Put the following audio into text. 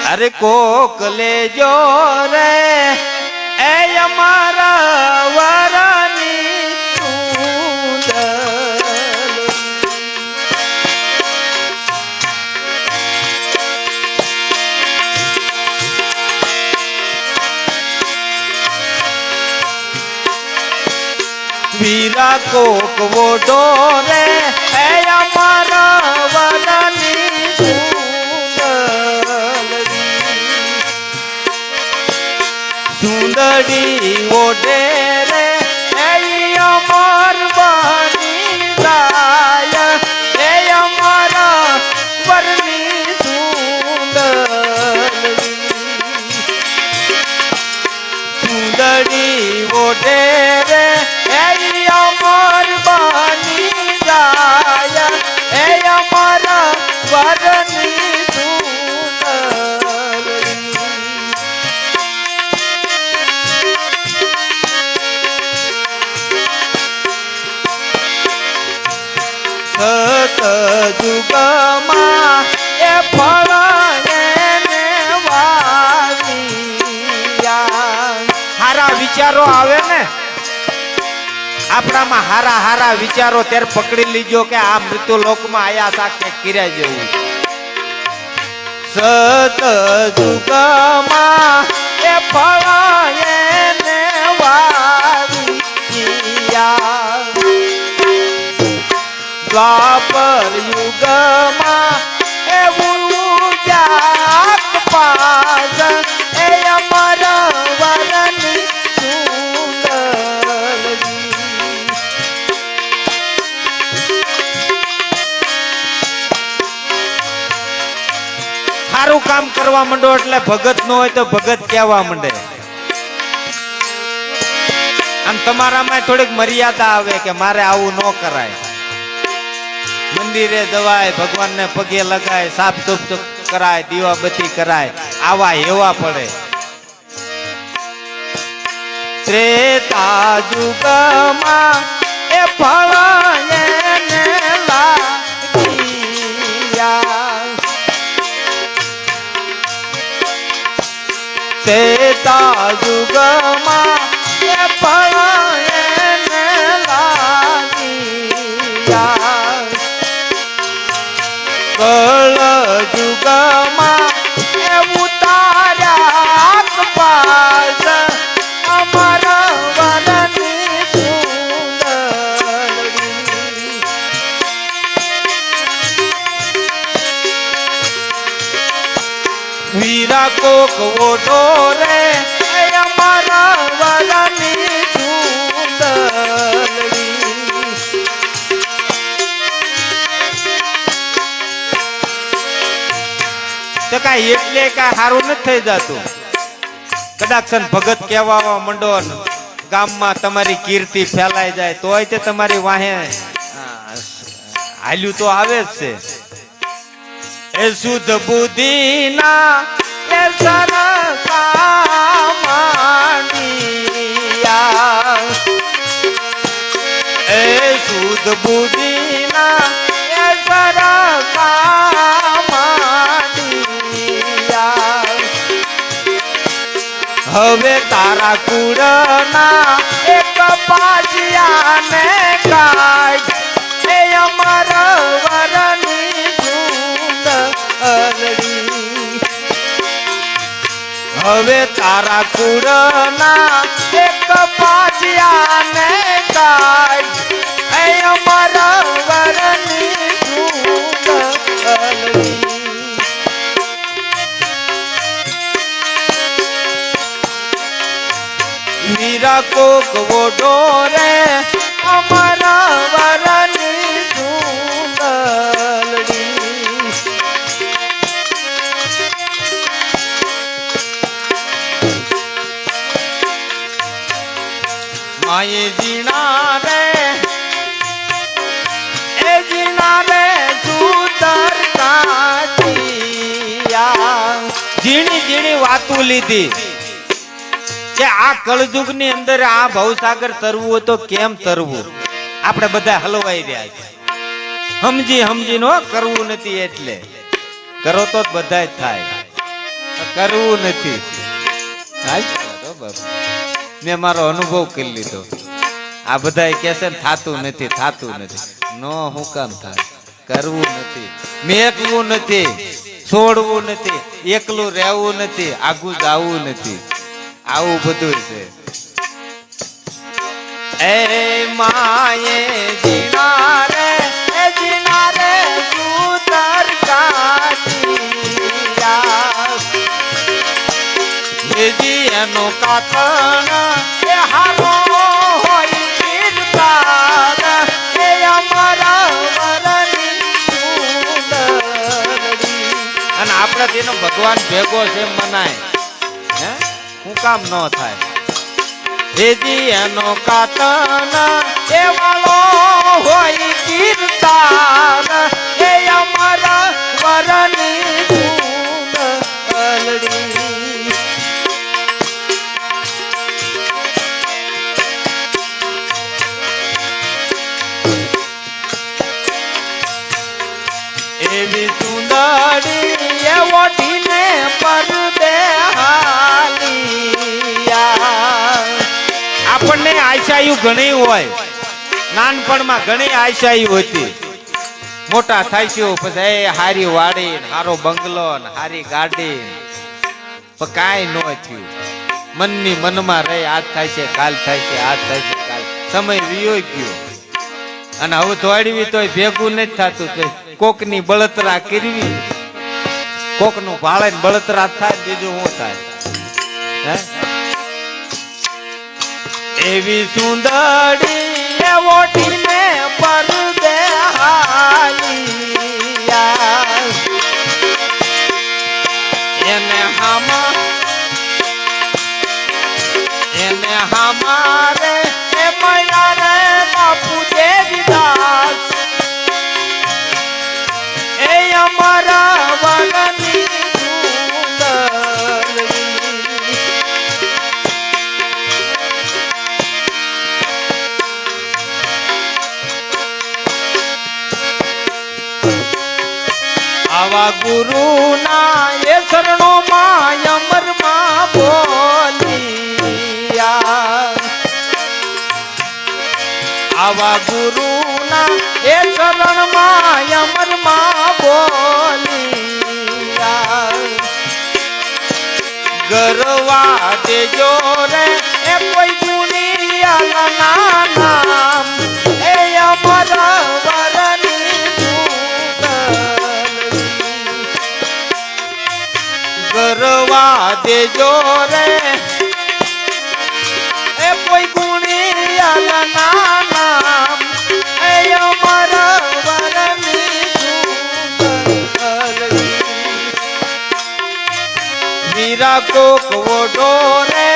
અરે કોક લેજો રે એ અમારા વરની વીરા કોક વોડો રે એ અમારા વરની સુંદરી ઓઢે રે એ અમર બની જાય એ અમારા વરની સુંદરી ઓઢે રે એ અમર બની જાય એ અમારા વરની જુગમાં એ ફળ એને વાવ્યા. હારા વિચારો આવે ને આપણામાં, હારા હારા વિચારો ત્યારે પકડી લીજો કે આ મૃત્યુ લોકમાં આયા સાથે કિર્યા જેવું. સતયુગમાં એ ફળ એને વાવ્યા. દ્વાપર યુગમાં એવું જાત પાસ એ અમર વરની સુંદરી. સારું કામ કરવા માંડો એટલે ભગત નો હોય તો ભગત કહેવા માંડે. આમ તમારામાં થોડીક મર્યાદા આવે કે મારે આવું ન કરાય. મંદિરે જવાય, ભગવાન ને પગે લગાય, સાફ સુફ કરાય, દીવાબત્તી કરાય, આવા એવા પડે. ત્રેતા યુગમાં એ ફળ એને લાગ્યા. ત્રેતા યુગમાં એ ફળ એને લાગ્યા. કળ યુગમાં એ ઉતાર્યા પાસ અમારા વરની સુંદરી. વીરા કોક ઓઢો રે એ અમારા વરની સુંદરી. તો કઈ એટલે કઈ સારું નથી થઈ જતું. કદાચ ભગત કહેવા મંડો, ગામમાં તમારી કીર્તિ ફેલાઈ જાય તોય તે તમારી વાહે હાલ્યું તો આવે જ છે. એ શુદ્ધ બુદ્ધિ ના એ સરકામાનિયા. એ શુદ્ધ બુદ્ધિ ના એ સરકામાનિયા. હવે તારા કુળના એક પાજિયાને કાઢ એ અમર વરની સુંદરી. હવે તારા કુળના એક પાજિયાને કાઢ એ અમર વરની સુંદરી. વીરા કોક વોડો રે અમારા વરની સુંદરી. માયે જીણા રે એ જીણા રે સુતર કાચિયા. ઝીણી ઝીણી વાતું લીધી કે આ કળયુગ ની અંદર આ ભવસાગર તરવું હોય તો કેમ તરવું. આપણે બધા હલવાઈ રહ્યા છે. સમજી સમજી નો કરવું નથી, એટલે કરો તો બધા જ થાય. કરવું નથી. મેં મારો અનુભવ કરી લીધો. આ બધા કે છે ને થાતું નથી. નો હું કામ થાય? કરવું નથી, મેકવું નથી, છોડવું નથી, એકલું રહેવું નથી, આગું જવું નથી. આવું બધું છે. એ માએ જીનારે સુતર કાટિયા જી એનો કાતણ એ હારો હોય કીર્તાર એ અમારા વરની સુંદરી. અને આપણે તેનો ભગવાન ભેગો છે મનાય. હે હું કામ ન થાય? જી એનો કાતન એ વાળો હોય કીર્તાર એ અમારા વરની સુંદરી. એવી સુંદરી એ ઓઢીને પરદે હાલિયા. આપણને આશાયું ઘણી હોય, નાનપણમાં ઘણી આશાયું હતી. મોટા થાય છે પછી હારી વાડી, હારો બંગલો, હારી ગાડી, પણ કાંઈ ન થયું. મનની મનમાં રહી, આજ થાય છે કાલ થાય છે, આજ થાય છે કાલ. સમય વિયો ગયો અને હવે દોડવી તોય ભેગું નથી થતું. કોકની બળતરા કરવી, કોકનું ભાળે બળતરા થાય, બીજું શું થાય? હે એવી સુંદરી એ ઓઢીને પરદે હાલિયા એને હમારે એ મળ્યા રે બાપુ દેવીદાસ એ અમારા વરની સુંદરી. આવા ગુરુના એ શરણો માં અમરમાં બોલિયા. આવા ગુરુના એ શરણમાં અમરમાં બોલિયા. ગરવા દેજો રે એ કોઈ ગુણિયાના નામ એ અમારા વરની સુંદરી. ગરવા દેજો રે એ કોઈ ગુણિયાના નામ એ અમારા વરની સુંદરી. વીરા કોક વડો રે